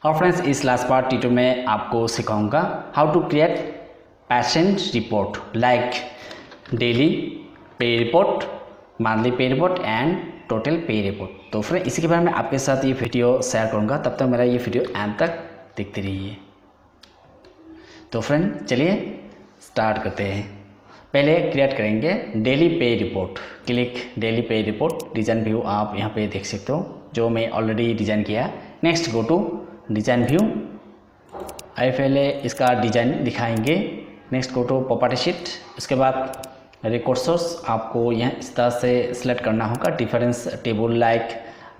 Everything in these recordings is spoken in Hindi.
और फ्रेंड्स इस लास्ट पार्ट टीटो में आपको सिखाऊंगा how to create patient report like daily pay report, monthly pay report and total pay report. तो फ्रेंड इसी के बारे में आपके साथ ये वीडियो शेयर करूंगा, तब तक मेरा ये वीडियो एंड तक देखते रहिए। तो फ्रेंड चलिए स्टार्ट करते हैं। पहले क्रिएट करेंगे daily pay report. Click daily pay report, design view आप यहाँ पे देख सकते हो जो मैं ऑलरेडी डिज़ाइन किया। Next go to design view, आई पहले इसका डिज़ाइन दिखाएंगे। Next go to property sheet, उसके बाद रिकॉर्ड सोर्स आपको यहाँ इस तरह से सिलेक्ट करना होगा। Difference table like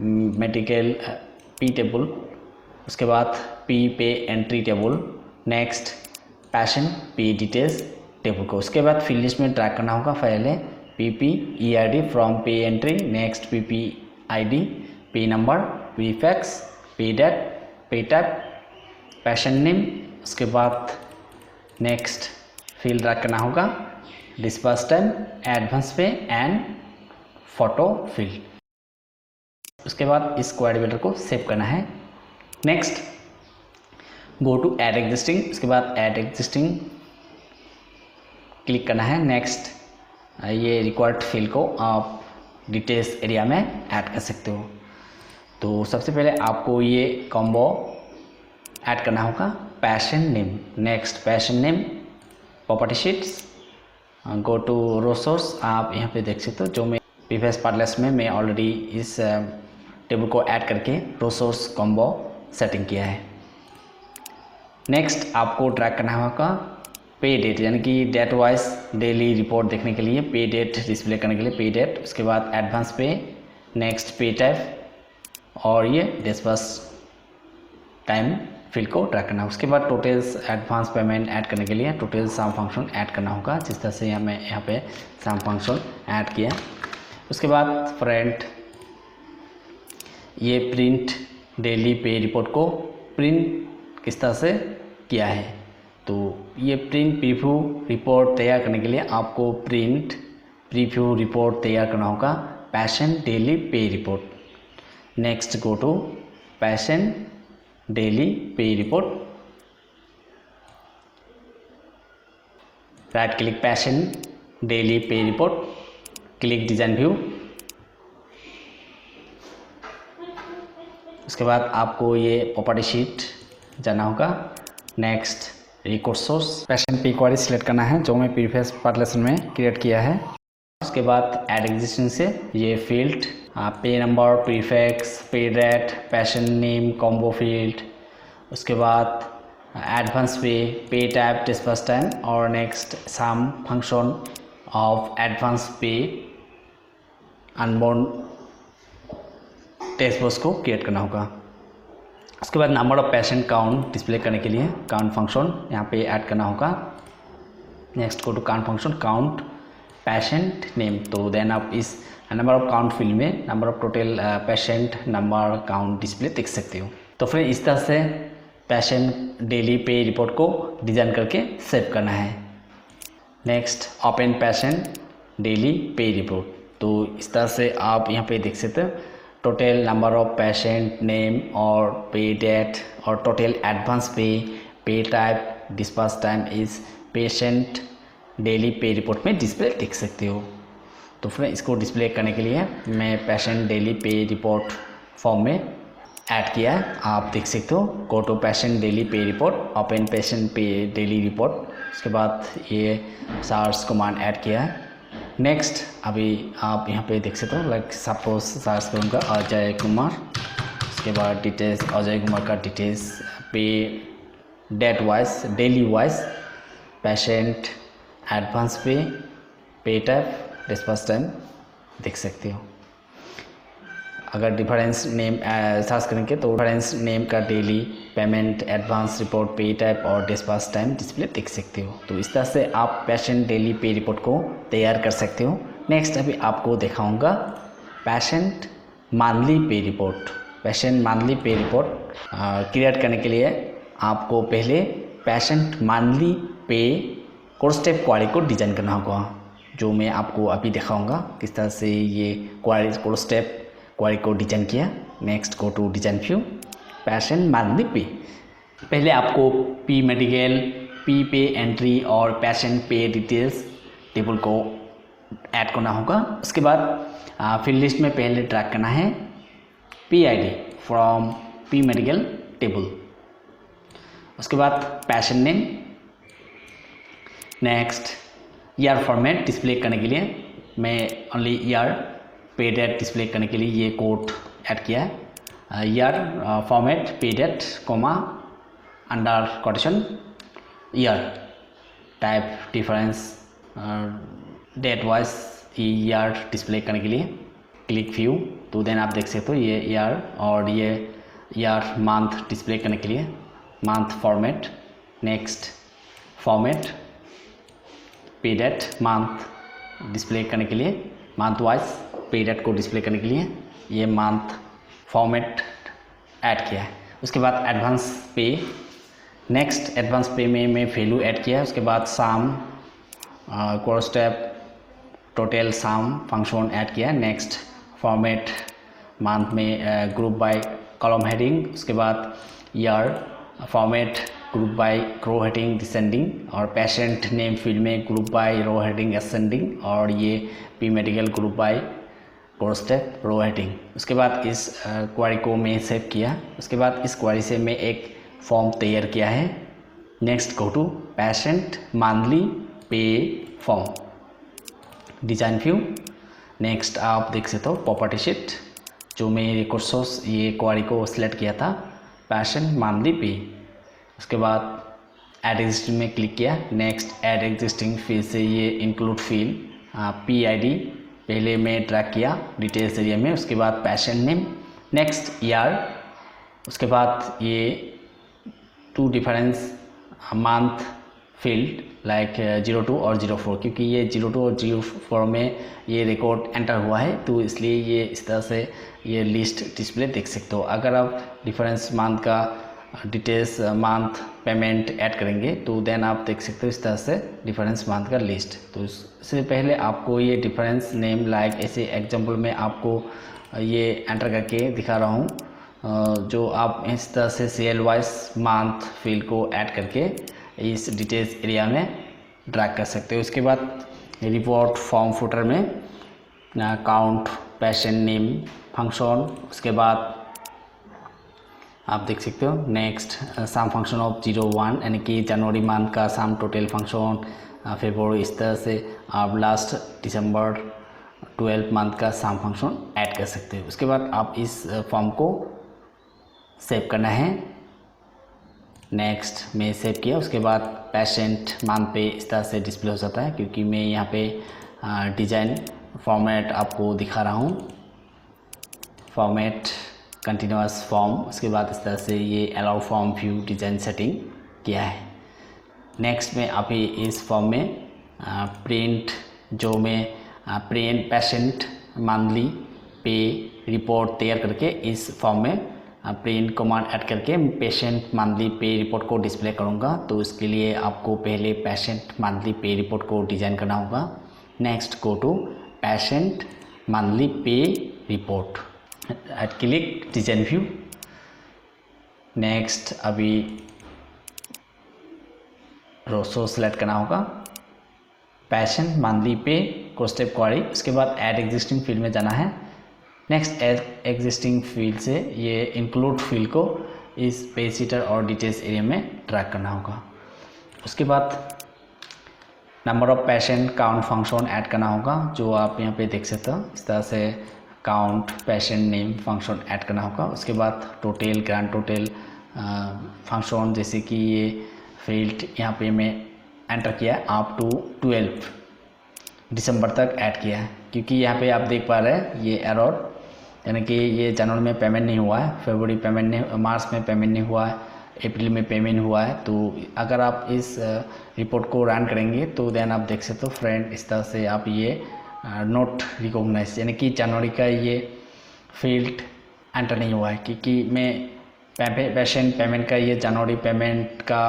medical P table, उसके बाद P pay entry table, next passion P details table को। उसके बाद फिल लिस्ट में ट्रैक करना होगा। पहले P P E I D from pay entry, next P P I D, P number, P fax, P date, pay type, patient name. उसके बाद नेक्स्ट फिल ट्रैक करना होगा disburse time, advance pay and photo fill. उसके बाद इस क्वेरी बिल्डर को सेव करना है। Next go to add existing, उसके बाद ऐड एग्जिस्टिंग क्लिक करना है। नेक्स्ट ये रिक्वायर्ड फील्ड को आप डिटेल्स एरिया में ऐड कर सकते हो। तो सबसे पहले आपको ये कॉम्बो ऐड करना होगा patient name. Next patient name, property sheets, go to row source, आप यहाँ पे देख सकते हो जो मैं प्रीवियस पार्टलेस में मैं ऑलरेडी इस टेबल को ऐड करके रो सोर्स कॉम्बो सेटिंग किया है। नेक्स्ट आपको ट्रैक करना होगा पे डेट, यानी कि डेट वाइज डेली रिपोर्ट देखने के लिए पे डेट डिस्प्ले करने के लिए पे डेट। उसके बाद एडवांस पे, नेक्स्ट पे टाइप और ये डिस्पर्स टाइम फील्ड को ट्रैक करना है। उसके बाद टोटल्स एडवांस पेमेंट ऐड करने के लिए टोटल सम फंक्शन ऐड करना होगा, जिस तरह से मैं यहाँ पे सम फंक्शन ऐड किया। उसके बाद फ्रंट ये प्रिंट डेली पे रिपोर्ट को प्रिंट किस तरह से किया है। तो ये प्रिंट प्रीव्यू रिपोर्ट तैयार करने के लिए आपको प्रिंट प्रीव्यू रिपोर्ट तैयार करना होगा patient daily pay report. Next go to patient daily pay report, right click patient daily pay report, click design view. उसके बाद आपको ये प्रॉपर्टी शीट जाना होगा। Next record source patient pay query select करना है जो मैं प्रीवियस पार्ट लेसन में क्रिएट किया है। उसके बाद ऐड एग्जिस्टिंग से ये field pay number, prefix, pay date, patient name combo field, उसके बाद advance pay type, disperse time और next sum function of advance pay unbound text box को क्रिएट करना होगा। उसके बाद number of patient count display करने के लिए काउंट फंक्शन यहाँ पे ऐड करना होगा। Next go to count function count patient name. तो देन आप इस नंबर ऑफ काउंट फील्ड में number of total patient number count display देख सकते हो। तो फिर इस तरह से पेशेंट डेली पे रिपोर्ट को डिज़ाइन करके सेव करना है। Next open patient daily pay report. तो इस तरह से आप यहाँ पे देख सकते हो total number of patient name और पे डेट और total advance pay type, disperse time इस पेशेंट डेली पे रिपोर्ट में डिस्प्ले देख सकते हो। तो फिर इसको डिस्प्ले करने के लिए मैं patient daily pay report form में ऐड किया है, आप देख सकते हो। गो to patient daily pay report, open patient पे डेली रिपोर्ट। उसके बाद ये सार्स कमांड ऐड किया है। नेक्स्ट अभी आप यहाँ पे देख सकते हो लाइक सपोज सर्च करूँगा अजय कुमार, उसके बाद डिटेल्स अजय कुमार का details pay date wise daily wise, patient advance pay type, disperse time देख सकते हो। अगर डिफरेंस नेम सर्च करेंगे तो डिफरेंस नेम का daily payment, advance report, pay type और डिस्पर्स टाइम डिस्प्ले देख सकते हो। तो इस तरह से आप पेशेंट डेली पे रिपोर्ट को तैयार कर सकते हो। नेक्स्ट अभी आपको दिखाऊंगा patient monthly pay report. Patient monthly pay report create करने के लिए आपको पहले पेशेंट मंथली पे कोर्स स्टेप क्वेरी को डिज़ाइन करना होगा, जो मैं आपको अभी दिखाऊंगा किस तरह से ये क्वेरी कोर्स स्टेप क्वेरी को डिज़ाइन किया। Next go to design view, patient monthly pay. पहले आपको P medical, P pay entry और पैशन पे डिटेल्स टेबल को ऐड करना होगा। उसके बाद फील्ड लिस्ट में पहले ट्रैक करना है PID from P medical table. उसके बाद patient name. Next year format display करने के लिए मैं only year pay date display करने के लिए ये कोड ऐड किया है। Year format pay date comma under quotation year type difference date wise year display करने के लिए क्लिक व्यू। तो देन आप देख सकते हो ये ईयर और ये ईयर मंथ डिस्प्ले करने के लिए month format. Next format pay date month display करने के लिए मंथ वाइज पे डेट को डिस्प्ले करने के लिए ये मंथ फॉर्मेट ऐड किया है। उसके बाद एडवांस पे। नेक्स्ट एडवांस पे में मैं वैल्यू ऐड किया है। उसके बाद sum crosstab total sum function add किया है। नेक्स्ट फॉर्मेट मंथ में ग्रुप बाय कॉलम हेडिंग। उसके बाद year format group by row heading descending और पेशेंट नेम फील्ड में group by row heading ascending और ये P medical group by crosstab row heading. उसके बाद इस क्वेरी को मैं सेव किया। उसके बाद इस क्वेरी से मैं एक फॉर्म तैयार किया है। Next go to patient monthly pay form design view. Next आप देख सकते हो प्रॉपर्टी शीट जो मैं रिकॉर्ड सोर्स ये क्वेरी को सिलेक्ट किया था पेशेंट मंथली पे। उसके बाद ऐड एग्जिस्टिंग में क्लिक किया। नेक्स्ट ऐड एग्जिस्टिंग फील्ड से ये इंक्लूड फील्ड PID पहले मैं ट्रैक किया डिटेल्स एरिया में। उसके बाद पेशेंट नेम। Next year. उसके बाद ये 2 डिफरेंस मंथ फील्ड लाइक 02 और 04 क्योंकि ये 02 और 04 में ये रिकॉर्ड एंटर हुआ है तो इसलिए ये इस तरह से ये लिस्ट डिस्प्ले देख सकते हो। अगर आप डिफरेंस मंथ का डिटेल्स मंथ पेमेंट ऐड करेंगे तो देन आप देख सकते हो इस तरह से डिफरेंस मंथ का लिस्ट। तो इससे पहले आपको ये डिफरेंस नेम लाइक ऐसे एग्जांपल में आपको ये एंटर करके दिखा रहा हूँ जो आप इस तरह से CL वाइज मंथ फील्ड को ऐड करके इस डिटेल्स एरिया में ड्रैग कर सकते हो। उसके बाद रिपोर्ट फॉर्म फुटर में काउंट पेशेंट नेम फंक्शन। उसके बाद आप देख सकते हो नेक्स्ट सम फंक्शन ऑफ 01 यानी कि जनवरी मंथ का सम टोटल फंक्शन फरवरी इस तरह से आप लास्ट दिसंबर 12 मंथ का सम फंक्शन ऐड कर सकते हो। उसके बाद आप इस फॉर्म को सेव करना है। नेक्स्ट मैं सेव किया। उसके बाद पेशेंट मंथ पे इस तरह से डिस्प्ले हो जाता है क्योंकि मैं यहाँ पे डिज़ाइन फॉर्मेट आपको दिखा रहा हूँ फॉर्मेट कंटिन्यूअस फॉर्म। उसके बाद इस तरह से ये allow form view design setting किया है। नेक्स्ट में अभी इस फॉर्म में प्रिंट जो मैं print patient monthly pay report तैयार करके इस फॉर्म में प्रिंट कमांड ऐड करके पेशेंट मंथली पे रिपोर्ट को डिस्प्ले करूँगा। तो इसके लिए आपको पहले पेशेंट मंथली पे रिपोर्ट को डिज़ाइन करना होगा। Next go to patient monthly pay report at click design view. Next अभी रोसो सेलेक्ट करना होगा पेशेंट मंथली पे को स्टेप क्वेरी। उसके बाद ऐड एग्जिस्टिंग फील्ड में जाना है। नेक्स्ट ऐड एग्जिस्टिंग फील्ड से ये इंक्लूड फील्ड को इस पेज सीटर और डिटेल्स एरिया में ट्रैक करना होगा। उसके बाद number of patient count function add करना होगा जो आप यहाँ पे देख सकते हो इस तरह से count patient name function add करना होगा। उसके बाद टोटल ग्रांड टोटल फंक्शन जैसे कि ये फील्ड यहाँ पे मैं एंटर किया अप टू 12 दिसंबर तक ऐड किया है क्योंकि यहाँ पे आप देख पा रहे हैं ये एरर यानी कि ये जनवरी में पेमेंट नहीं हुआ है, फरवरी पेमेंट नहीं, मार्च में पेमेंट नहीं हुआ है, अप्रैल में पेमेंट हुआ है। तो अगर आप इस रिपोर्ट को रन करेंगे तो देन आप देख सकते हो फ्रेंड इस तरह से आप ये नोट रिकॉग्नाइज यानी कि जनवरी का ये फील्ड एंटर नहीं हुआ है क्योंकि मैं पेशेंट पेमेंट का ये जनवरी पेमेंट का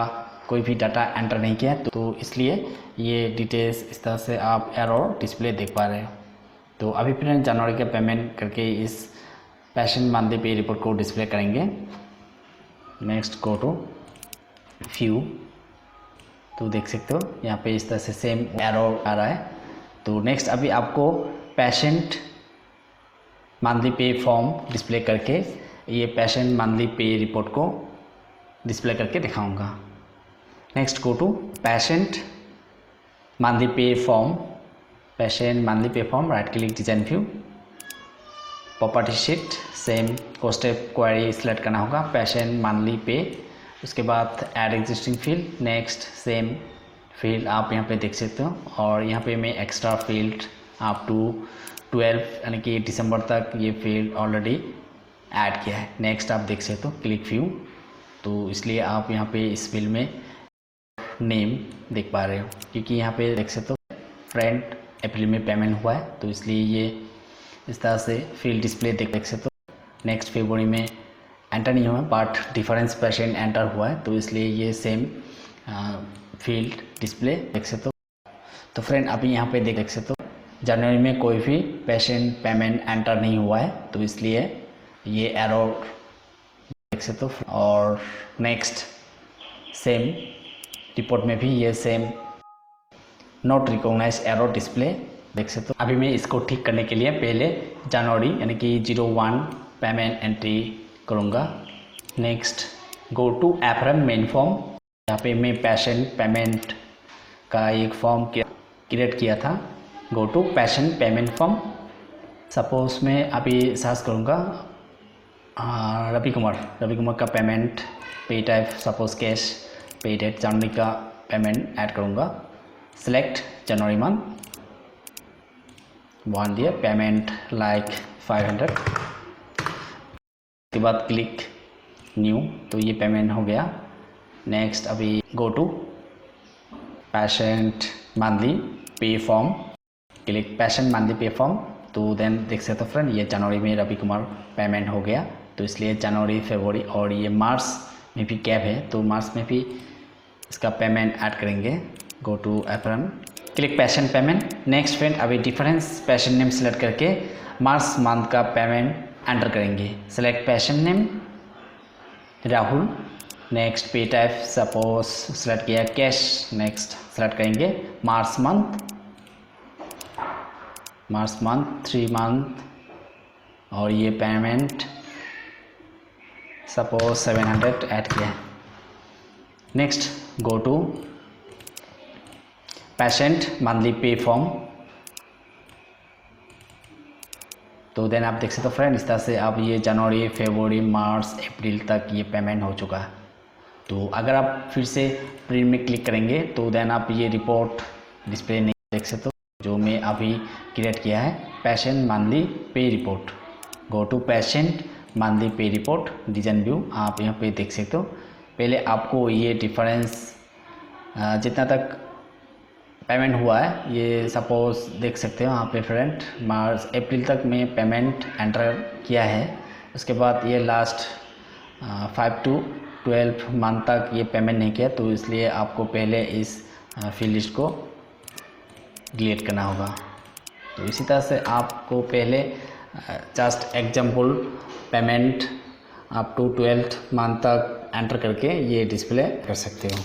कोई भी डाटा एंटर नहीं किया तो इसलिए ये डिटेल्स इस तरह से आप एरर डिस्प्ले देख पा रहे हो। तो अभी फिर जनवरी का पेमेंट करके इस पेशेंट मंथली पे रिपोर्ट को डिस्प्ले करेंगे। नेक्स्ट गो टू व्यू, तो देख सकते हो यहाँ पे इस तरह से सेम एरो आ रहा है। तो नेक्स्ट अभी आपको patient monthly pay form display करके ये पेशेंट मंथली पे रिपोर्ट को डिस्प्ले करके दिखाऊंगा। Next go to patient monthly pay form, patient monthly pay form, right click design view, property sheet, same कोस्टेप क्वेरी सिलेक्ट करना होगा, पेशेंट मंथली पे, उसके बाद add existing field, next same field आप यहाँ पे देख सकते हो। और यहाँ पे मैं एक्स्ट्रा फील्ड आप टू 12 यानी कि दिसंबर तक ये फील्ड ऑलरेडी ऐड किया है। नेक्स्ट आप देख सकते हो क्लिक व्यू, तो इसलिए आप यहाँ पे इस फील्ड में नेम देख पा रहे हो, क्योंकि यहाँ पे देख सकते हो फ्रेंड अप्रैल में पेमेंट हुआ है, तो इसलिए ये इस तरह से फील्ड डिस्प्ले देख सकते हो। नेक्स्ट फरवरी में एंटर नहीं हुआ बट डिफरेंस पेशेंट एंटर हुआ है, तो इसलिए ये सेम फील्ड डिस्प्ले देख सकते हो। तो फ्रेंड अभी यहाँ पे देख सकते हो जनवरी में कोई भी पेशेंट पेमेंट एंटर नहीं हुआ है, तो इसलिए ये एरर देख सकते हो। और नेक्स्ट सेम रिपोर्ट में भी ये same not recognize error display देख सकते हो। अभी मैं इसको ठीक करने के लिए पहले जनवरी यानी कि 01 पेमेंट एंट्री करूँगा। नेक्स्ट गो टू एफरम मेन फॉर्म, यहाँ पे मैं पेशेंट पेमेंट का एक फॉर्म क्रिएट किया था। Go to patient payment form, suppose मैं अभी सर्च करूँगा रवि कुमार का payment, pay type suppose cash, pay date जनवरी का पेमेंट ऐड करूँगा। सिलेक्ट जनवरी मंथ, 1 ईयर पेमेंट लाइक 500, के बाद क्लिक न्यू, तो ये पेमेंट हो गया। नेक्स्ट अभी गो to patient monthly pay form, click patient monthly pay form, तो देन देख सकते हो फ्रेंड ये जनवरी में रवि कुमार पेमेंट हो गया, तो इसलिए जनवरी फरवरी और ये मार्च में भी गैप है, तो मार्च में भी इसका पेमेंट ऐड करेंगे। Go to FM, click patient payment. Next friend अभी डिफरेंस पेशेंट नेम सेलेक्ट करके मार्च मंथ का पेमेंट एंटर करेंगे। Select patient name Rahul, next pay type suppose select किया कैश, नेक्स्ट सेलेक्ट करेंगे मार्च मंथ 3 मंथ, और ये पेमेंट सपोज 700 ऐड किया। Next go to patient monthly pay form, तो देन आप देख सकते हो फ्रेंड इस तरह से आप ये जनवरी फरवरी मार्च अप्रैल तक ये पेमेंट हो चुका है। तो अगर आप फिर से प्रिंट में क्लिक करेंगे तो देन आप ये रिपोर्ट डिस्प्ले नहीं देख सकते हो, जो मैं अभी क्रिएट किया है patient monthly pay report. Go to patient monthly pay report design view, आप यहाँ पे देख सकते हो। पहले आपको ये डिफरेंस जितना तक पेमेंट हुआ है ये सपोज देख सकते हो यहाँ पे फ्रेंड मार्च अप्रैल तक में पेमेंट एंटर किया है, उसके बाद ये लास्ट 5 to 12 मंथ तक ये पेमेंट नहीं किया, तो इसलिए आपको पहले इस फील्ड लिस्ट को डिलीट करना होगा। तो इसी तरह से आपको पहले just example payment up to 12 month तक एंटर करके ये डिस्प्ले कर सकते हो।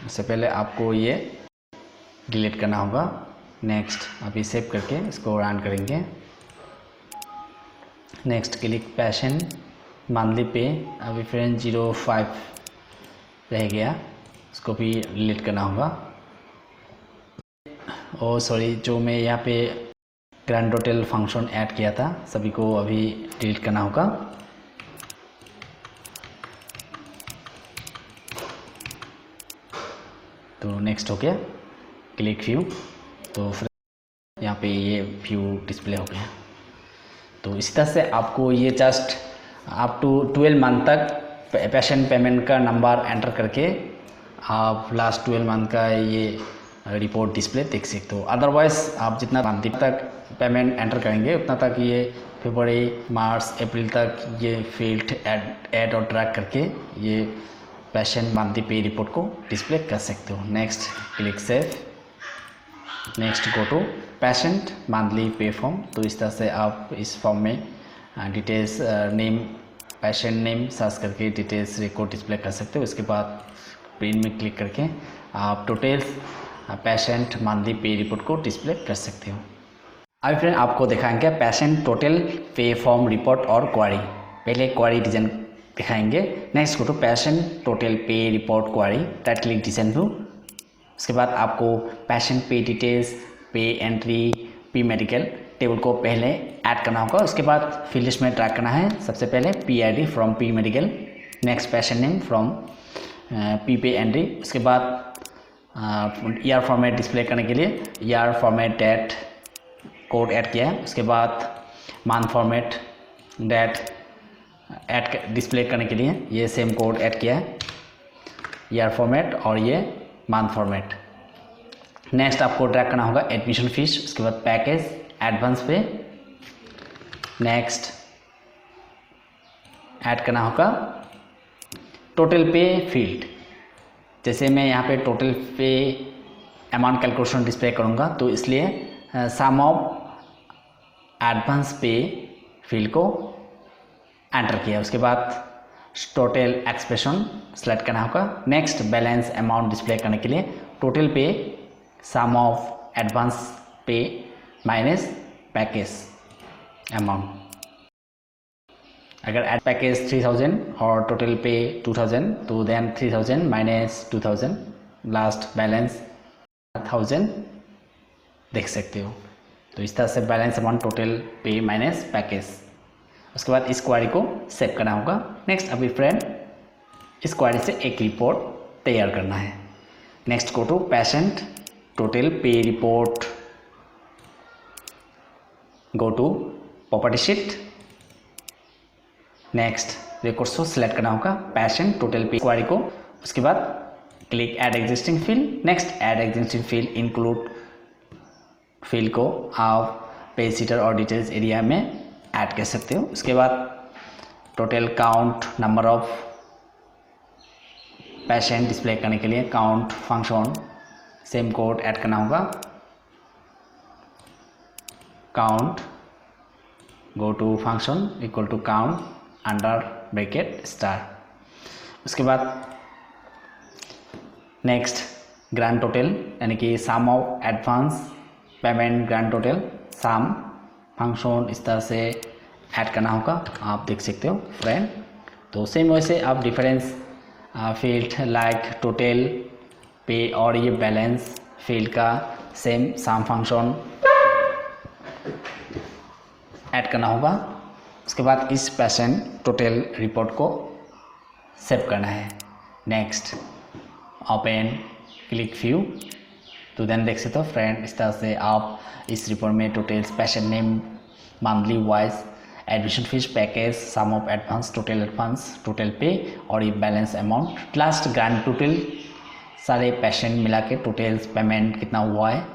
इससे पहले आपको ये डिलीट करना होगा। नेक्स्ट अभी सेव करके इसको रन करेंगे। नेक्स्ट क्लिक पेशेंट मंथली पे, अभी फ्रेंड 05 रह गया, उसको भी डिलीट करना होगा। और सॉरी, जो मैं यहाँ पे ग्रैंड टोटल फंक्शन ऐड किया था सभी को अभी डिलीट करना होगा। तो नेक्स्ट हो गया, क्लिक व्यू, तो फिर यहाँ पे ये व्यू डिस्प्ले हो गया। तो इसी तरह से आपको ये जस्ट अप टू 12 मंथ तक पेशेंट पेमेंट का नंबर एंटर करके आप लास्ट 12 मंथ का ये रिपोर्ट डिस्प्ले देख सकते हो। अदरवाइज़ आप जितना मंथ तक पेमेंट एंटर करेंगे उतना तक ये फरवरी मार्च अप्रैल तक ये फील्ड ऐड और ड्रैग करके ये पेशेंट मंथली पे रिपोर्ट को डिस्प्ले कर सकते हो। Next click save, next go to patient monthly pay form. तो इस तरह से आप इस फॉर्म में details name patient name search करके डिटेल्स रिकॉर्ड डिस्प्ले कर सकते हो। उसके बाद प्रिंट में क्लिक करके आप details patient monthly pay report को डिस्प्ले कर सकते हो। अभी फ्रेंड आपको दिखाएंगे patient total pay form report और क्वारी। पहले क्वारी डिजाइन दिखाएंगे। Next go to patient total pay report query, right click design view. उसके बाद आपको पेशेंट पे डिटेल्स, पे एंट्री, पी मेडिकल टेबल को पहले ऐड करना होगा। उसके बाद फील्ड लिस्ट में ट्रैक करना है। सबसे पहले P I D from P medical, next patient name from P pay entry. उसके बाद ईआर फॉर्मेट डिस्प्ले करने के लिए ER format date code add किया है। उसके बाद month format date add display करने के लिए ये सेम कोड ऐड किया है, ईआर फॉर्मेट और ये मंथ फॉर्मेट। नेक्स्ट आपको ड्रैग करना होगा एडमिशन फीस, उसके बाद पैकेज, एडवांस पे। नेक्स्ट ऐड करना होगा टोटल पे फील्ड। जैसे मैं यहाँ पे टोटल पे अमाउंट कैलकुलेशन डिस्प्ले करूँगा तो इसलिए सम ऑफ एडवांस पे फील्ड को एंटर किया। उसके बाद टोटल एक्सप्रेशन सेलेक्ट करना होगा। नेक्स्ट बैलेंस अमाउंट डिस्प्ले करने के लिए टोटल पे सम ऑफ एडवांस पे माइनस पैकेज अमाउंट। अगर एड पैकेज 3000 और टोटल पे 2000 तो देन 3000 माइनस 2000 लास्ट बैलेंस 1000 देख सकते हो। तो इस तरह से बैलेंस अमाउंट टोटल पे माइनस पैकेज। उसके बाद इस क्वेरी को सेव करना होगा। नेक्स्ट अभी फ्रेंड इस क्वेरी से एक रिपोर्ट तैयार करना है। Next go to patient total pay report, go to property sheet. Next record को सिलेक्ट करना होगा पेशेंट टोटल पे क्वेरी को। उसके बाद click add existing field. Next add existing field include field को आप पेज सीटर और डिटेल्स एरिया में ऐड कर सकते हो। उसके बाद total count number of patient display करने के लिए count function same code add करना होगा। Count go to function equal to count under bracket star. उसके बाद नेक्स्ट ग्रैंड टोटल यानी कि sum of advance payment grand total sum function इस तरह से ऐड करना होगा। आप देख सकते हो फ्रेंड। तो सेम वैसे आप difference field like total pay और ये बैलेंस फील्ड का सेम सम फंक्शन ऐड करना होगा। उसके बाद इस पेशेंट टोटल रिपोर्ट को सेव करना है। Next open click view. तो देन देख सकते हो फ्रेंड इस तरह से आप इस रिपोर्ट में totals patient name, monthly wise, admission fees, package, sum of advance, total advance, total pay और ये balance amount, last grand total सारे पेशेंट मिला के टोटल्स पेमेंट कितना हुआ है,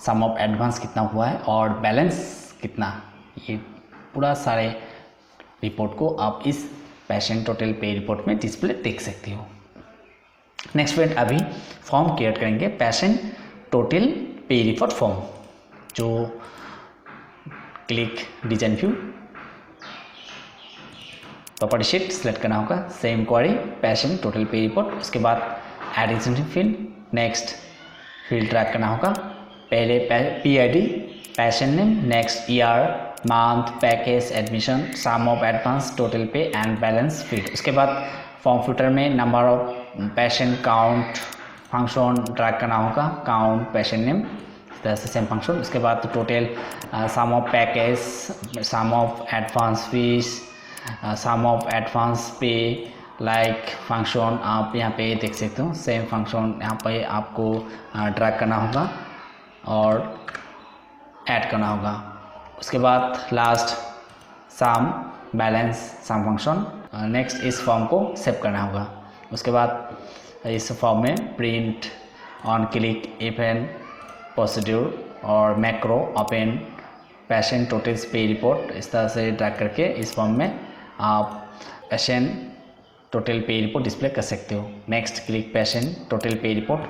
सम ऑफ एडवांस कितना हुआ है और बैलेंस कितना, ये पूरा सारे रिपोर्ट को आप इस पेशेंट टोटल पे रिपोर्ट में डिस्प्ले देख सकते हो। नेक्स्ट फ्रेंड अभी फॉर्म क्रिएट करेंगे patient total pay report form. जो click design view, property sheet select करना होगा, same query patient total pay report. उसके बाद add existing field, next field track करना होगा। पहले P I D, patient name, next ER, month, package, admission, sum of advance, total pay and balance field. उसके बाद फॉर्म फिल्टर में number of patient count function track करना होगा, काउंट पेशेंट नेम तरह से सेम फंक्शन। उसके बाद total sum of package, sum of advance fees, sum of advance pay like function आप यहाँ पे देख सकते हो। सेम फंक्शन यहाँ पे आपको ड्रैग करना होगा और ऐड करना होगा। उसके बाद लास्ट सम बैलेंस सम फंक्शन। नेक्स्ट इस फॉर्म को सेव करना होगा। उसके बाद इस फॉर्म में print on click even procedure और मैक्रो ओपन पेशेंट टोटल्स पे रिपोर्ट इस तरह से ड्रैग करके इस फॉर्म में आप patient total pay report display कर सकते हो। Next click patient total pay report.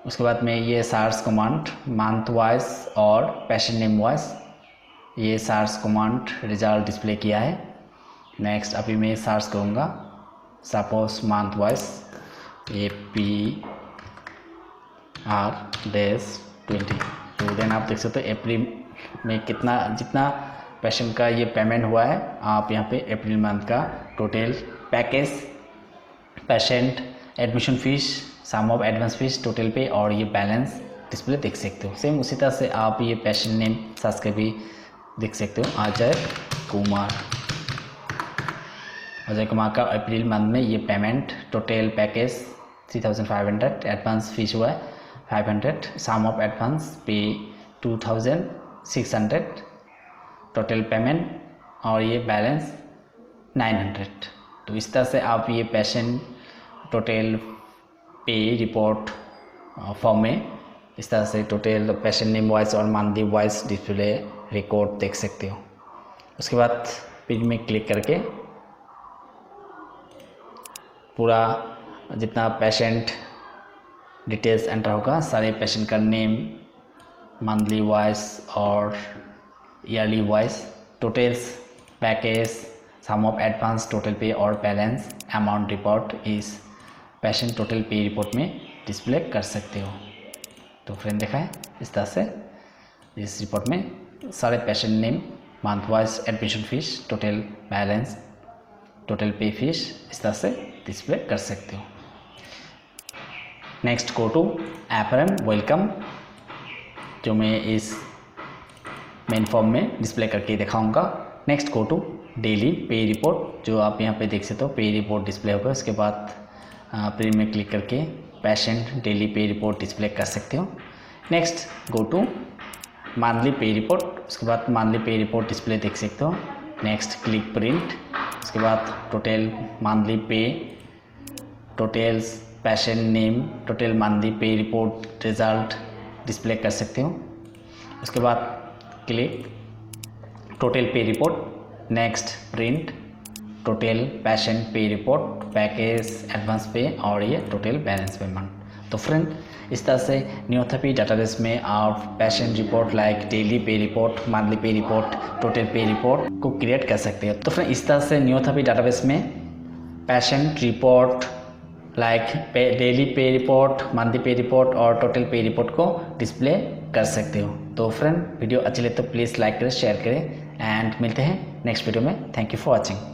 उसके बाद में ये सार्स कमांड मंथ वाइज और पेशेंट नेम वाइज ये सार्स कमांड रिजल्ट डिस्प्ले किया है। नेक्स्ट अभी मैं सर्च करूँगा सपोज मंथ वाइज APR-20। तो देन आप देख सकते हो अप्रैल में कितना जितना पेशेंट का ये पेमेंट हुआ है, आप यहाँ पे अप्रैल मंथ का total package, patient admission fees, sum of advance fees, total pay और ये बैलेंस डिस्प्ले देख सकते हो। सेम उसी तरह से आप ये पेशेंट नेम सर्च कर भी देख सकते हो, अजय कुमार का अप्रैल मंथ में ये payment total package 3500, advance fees हुआ है 500, सम ऑफ एडवांस पे 2600, टोटल पेमेंट और ये बैलेंस 900। तो इस तरह से आप ये patient total pay report form में इस तरह से टोटल पेशेंट नेम वाइज और मंथली वाइज डिस्प्ले रिकॉर्ड देख सकते हो। उसके बाद पेज में क्लिक करके पूरा जितना पेशेंट डिटेल्स एंटर होगा, सारे पेशेंट का नेम, मंथली वाइज और yearly wise, totals, package, sum of advance, total pay और बैलेंस, अमाउंट रिपोर्ट इस पेशेंट टोटल पे रिपोर्ट में डिस्प्ले कर सकते हो। तो फ्रेंड देखा है इस तरह से इस रिपोर्ट में सारे patient name, month wise admission fees, total balance, total पे फीस इस तरह से डिस्प्ले कर सकते हो। नेक्स्ट गो टू एपरन वेलकम, जो मैं इस मेन फॉर्म में डिस्प्ले करके दिखाऊंगा। Next go to daily pay report, जो आप यहाँ पे देख सकते हो पे रिपोर्ट डिस्प्ले होगा। उसके बाद प्रिंट में क्लिक करके patient daily pay report display कर सकते हो। Next go to monthly pay report, उसके बाद मंथली पे रिपोर्ट डिस्प्ले देख सकते हो। नेक्स्ट क्लिक प्रिंट, उसके बाद टोटल मंथली पे, totals, patient name, total monthly pay report result display कर सकते हो। उसके बाद click total pay report, next print total patient पे रिपोर्ट, पैकेज, एडवांस पे और ये टोटल बैलेंस पेमेंट। तो फ्रेंड इस तरह से न्यूरोथेरेपी डाटाबेस में आप patient report like daily pay report, monthly pay report, total pay report को क्रिएट कर सकते हो। तो फ्रेंड इस तरह से न्यूरोथेरेपी डाटाबेस में patient report like daily pay report, monthly pay report और टोटल पे रिपोर्ट को डिस्प्ले कर सकते हो। तो फ्रेंड वीडियो अच्छी लगे तो प्लीज़ लाइक करें, शेयर करें एंड मिलते हैं नेक्स्ट वीडियो में। Thank you for watching.